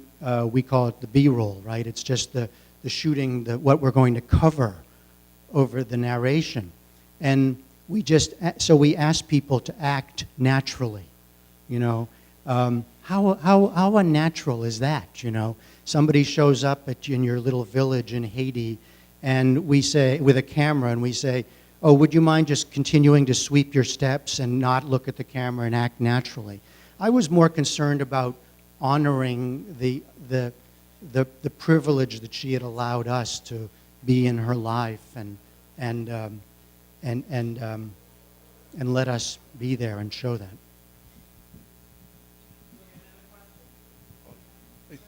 we call it the B-roll, right? It's just the shooting, what we're going to cover over the narration. And so we ask people to act naturally, How unnatural is that, Somebody shows up in your little village in Haiti, and we say, with a camera, and we say, oh, would you mind just continuing to sweep your steps and not look at the camera and act naturally? I was more concerned about honoring the privilege that she had allowed us to be in her life and let us be there and show that.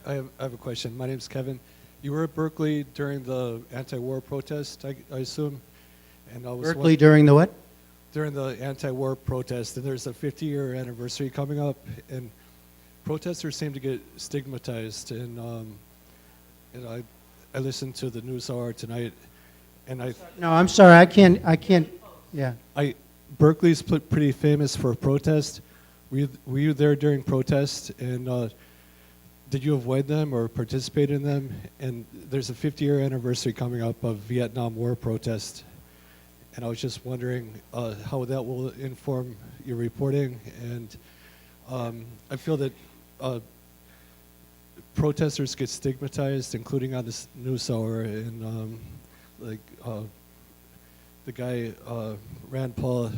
I have a question. My name's Kevin. You were at Berkeley during the anti-war protest, I assume? And I was Berkeley during the what? During the anti-war protest, and there's a 50-year anniversary coming up, and protesters seem to get stigmatized. And I listened to the NewsHour tonight, and No, I'm sorry. I can't. Yeah. Berkeley's pretty famous for protest. Were you there during protest, and did you avoid them or participate in them? And there's a 50-year anniversary coming up of Vietnam War protest, and I was just wondering how that will inform your reporting. And I feel that protesters get stigmatized, including on this NewsHour, and the guy Rand Paul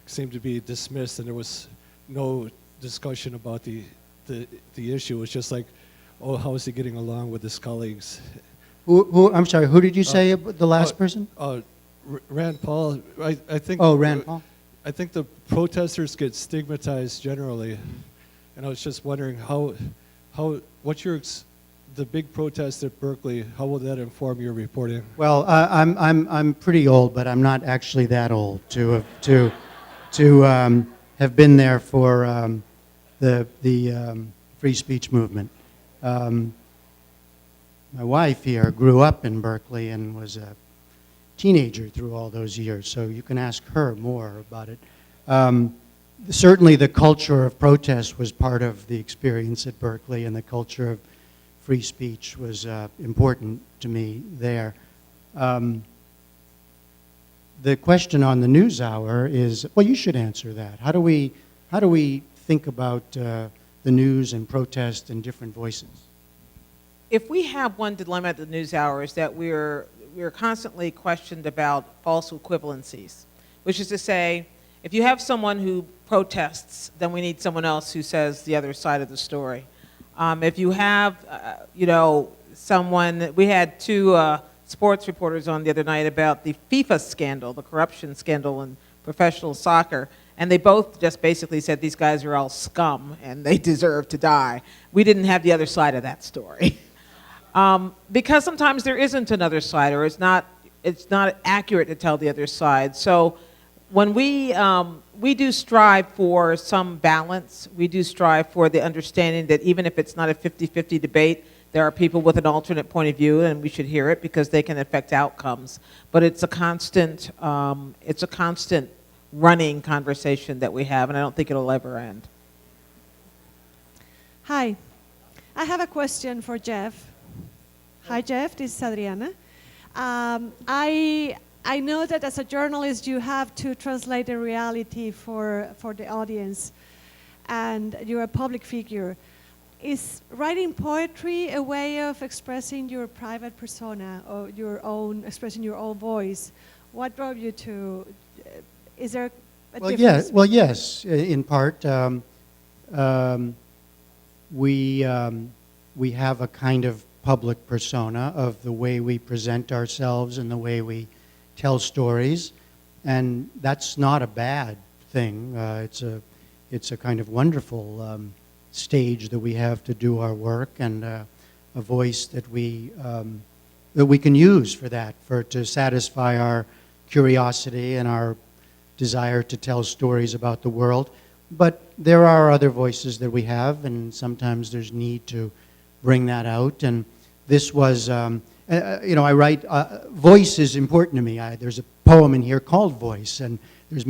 seemed to be dismissed, and there was no discussion about the issue. It was just like, oh, how is he getting along with his colleagues? I'm sorry, who did you say the last person? Rand Paul. I think. Oh, Rand Paul. I think the protesters get stigmatized generally, and I was just wondering what's the big protest at Berkeley? How will that inform your reporting? Well, I'm pretty old, but I'm not actually that old to have been there for the free speech movement. My wife here grew up in Berkeley and was a teenager through all those years, so you can ask her more about it. Certainly the culture of protest was part of the experience at Berkeley, and the culture of free speech was important to me there. The question on the NewsHour is, well, you should answer that. How do we think about the news and protest and different voices? If we have one dilemma at the NewsHour is that we're constantly questioned about false equivalencies, which is to say, if you have someone who protests, then we need someone else who says the other side of the story. If you have, someone, we had two sports reporters on the other night about the FIFA scandal, the corruption scandal in professional soccer, and they both just basically said these guys are all scum and they deserve to die. We didn't have the other side of that story. Because sometimes there isn't another side, or it's not accurate to tell the other side. So when we do strive for some balance, we do strive for the understanding that even if it's not a 50-50 debate, there are people with an alternate point of view, and we should hear it because they can affect outcomes. But it's a constant running conversation that we have, and I don't think it'll ever end. Hi, I have a question for Jeff. Hi, Jeff. This is Adriana. I know that as a journalist, you have to translate the reality for the audience, and you're a public figure. Is writing poetry a way of expressing your private persona or expressing your own voice? What drove you to? Is there a difference? Well, yes, in part. We have a kind of public persona of the way we present ourselves and the way we tell stories, and that's not a bad thing. It's a kind of wonderful stage that we have to do our work, and a voice that we can use for that, to satisfy our curiosity and our desire to tell stories about the world. But there are other voices that we have, and sometimes there's need to bring that out. And this was, I write, voice is important to me. There's a poem in here called Voice, and there's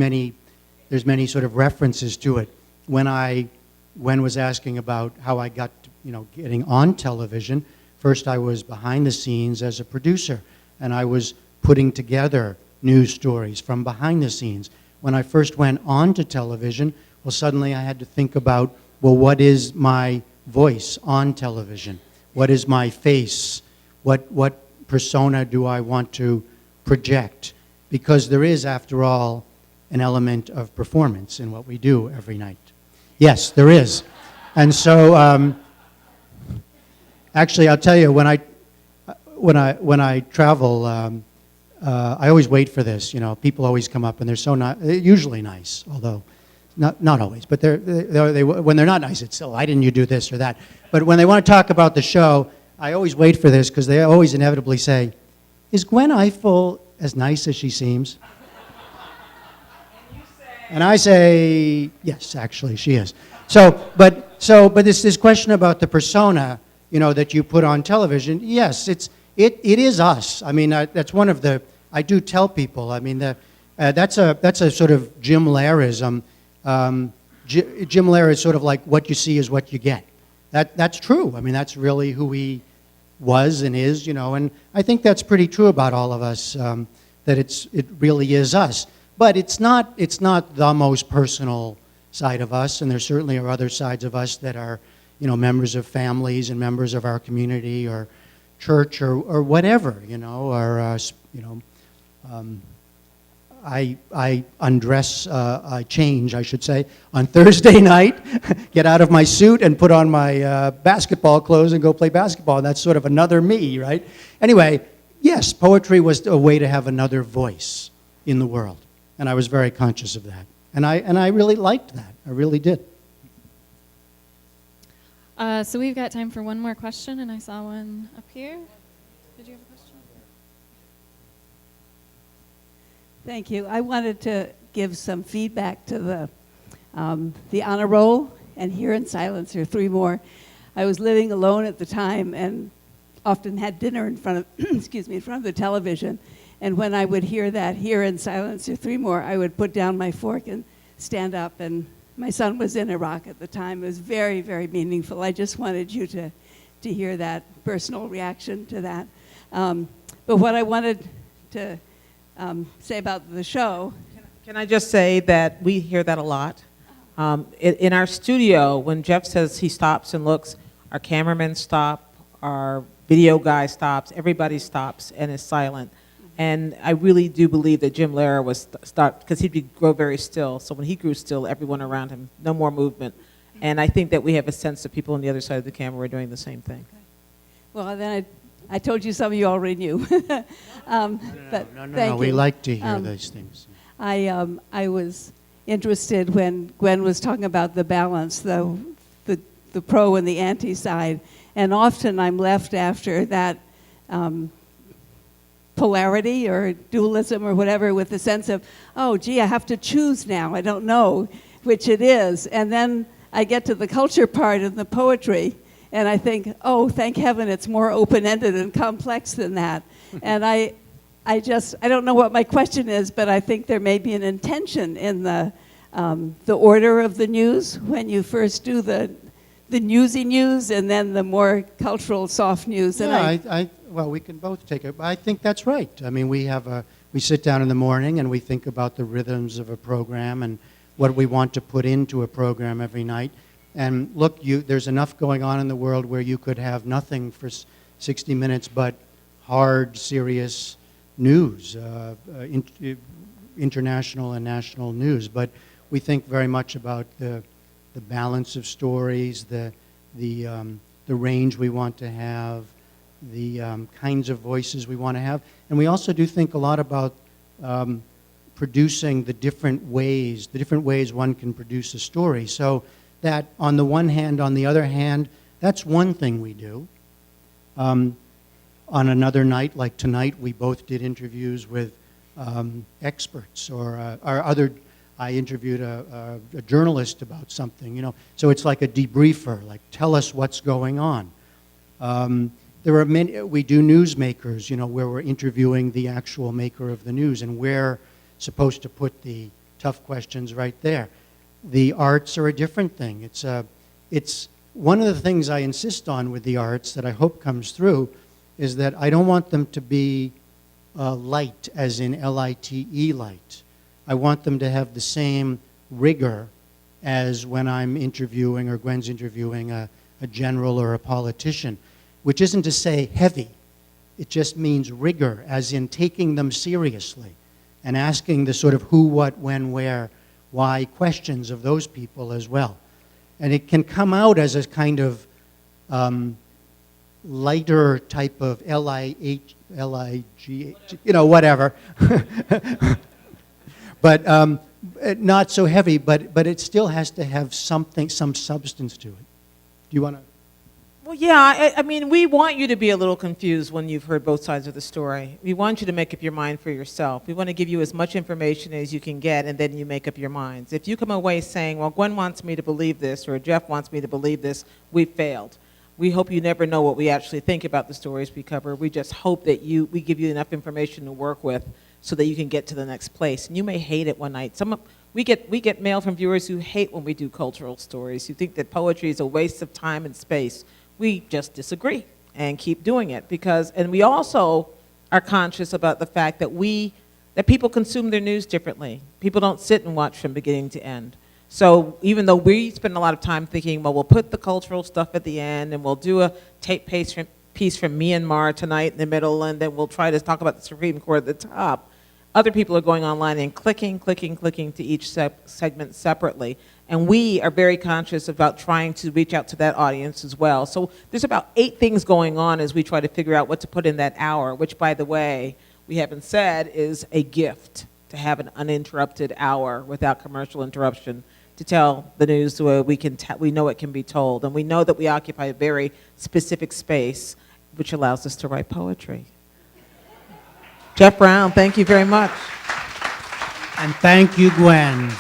there's many sort of references to it. Gwen was asking about how I got, getting on television. First, I was behind the scenes as a producer, and I was putting together news stories from behind the scenes. When I first went on to television, well, suddenly I had to think about, well, what is my voice on television? What is my face? What persona do I want to project? Because there is, after all, an element of performance in what we do every night. Yes, there is. And so, actually, I'll tell you, when I travel, I always wait for this. People always come up and they're so they're usually nice, although not always. But when they're not nice, it's still, why didn't you do this or that? But when they want to talk about the show, I always wait for this because they always inevitably say, "Is Gwen Ifill as nice as she seems?" And I say, yes, actually, she is. But it's this question about the persona, that you put on television. Yes, it is us. I mean, that's one of the. I do tell people. I mean, that's a sort of Jim Lehrism. Jim Lehrer is sort of like what you see is what you get. That's true. I mean, that's really who he was and is. And I think that's pretty true about all of us. That it really is us. But it's not the most personal side of us, and there certainly are other sides of us that are, members of families and members of our community or church or whatever, or I undress, I change, I should say, on Thursday night, get out of my suit and put on my basketball clothes and go play basketball. And that's sort of another me, right? Anyway, yes, poetry was a way to have another voice in the world. And I was very conscious of that. And I really liked that. I really did. So we've got time for one more question, and I saw one up here. Did you have a question? Thank you. I wanted to give some feedback to the honor roll and Here in Silence or three more. I was living alone at the time and often had dinner in front of in front of the television. And when I would hear that Here in Silence or three more, I would put down my fork and stand up. And my son was in Iraq at the time. It was very, very meaningful. I just wanted you to hear that personal reaction to that. But what I wanted to say about the show. Can I just say that we hear that a lot? In our studio, when Jeff says he stops and looks, our cameramen stop, our video guy stops, everybody stops and is silent. And I really do believe that Jim Lehrer was stopped because he'd grow very still. So when he grew still, everyone around him, no more movement. And I think that we have a sense that people on the other side of the camera were doing the same thing. Okay. Well, then I told you some of you already knew. No, we like to hear those things. I was interested when Gwen was talking about the balance, the pro and the anti side. And often I'm left after that polarity or dualism or whatever with the sense of, oh, gee, I have to choose now. I don't know which it is. And then I get to the culture part and the poetry, and I think, oh, thank heaven it's more open-ended and complex than that. And I don't know what my question is, but I think there may be an intention in the order of the news when you first do the newsy news and then the more cultural soft news. Yeah, well, we can both take it. I think that's right. I mean, we sit down in the morning and we think about the rhythms of a program and what we want to put into a program every night. And look, there's enough going on in the world where you could have nothing for 60 minutes but hard, serious news, international and national news. But we think very much about the balance of stories, the range we want to have, the kinds of voices we want to have. And we also do think a lot about producing the different ways one can produce a story. So that on the one hand, on the other hand, that's one thing we do. On another night, like tonight, we both did interviews with experts or I interviewed a journalist about something, So it's like a debriefer, like tell us what's going on. There are we do newsmakers, where we're interviewing the actual maker of the news, and we're supposed to put the tough questions right there. The arts are a different thing. It's one of the things I insist on with the arts that I hope comes through is that I don't want them to be light, as in L-I-T-E light. I want them to have the same rigor as when I'm interviewing or Gwen's interviewing a general or a politician, which isn't to say heavy. It just means rigor, as in taking them seriously and asking the sort of who, what, when, where, why questions of those people as well. And it can come out as a kind of lighter type of L-I-G-H, whatever. But not so heavy, but it still has to have some substance to it. Do you want to? Well, yeah, I mean, we want you to be a little confused when you've heard both sides of the story. We want you to make up your mind for yourself. We want to give you as much information as you can get, and then you make up your minds. If you come away saying, well, Gwen wants me to believe this, or Jeff wants me to believe this, we've failed. We hope you never know what we actually think about the stories we cover. We just hope that we give you enough information to work with so that you can get to the next place. And you may hate it one night. We get mail from viewers who hate when we do cultural stories, who think that poetry is a waste of time and space. We just disagree and keep doing it and we also are conscious about the fact that people consume their news differently. People don't sit and watch from beginning to end. So even though we spend a lot of time thinking, well, we'll put the cultural stuff at the end and we'll do a tape piece from Myanmar tonight in the middle, and then we'll try to talk about the Supreme Court at the top, other people are going online and clicking to each segment separately. And we are very conscious about trying to reach out to that audience as well. So there's about 8 things going on as we try to figure out what to put in that hour, which, by the way, we haven't said is a gift to have an uninterrupted hour without commercial interruption to tell the news the way we know it can be told. And we know that we occupy a very specific space, which allows us to write poetry. Jeff Brown, thank you very much. And thank you, Gwen.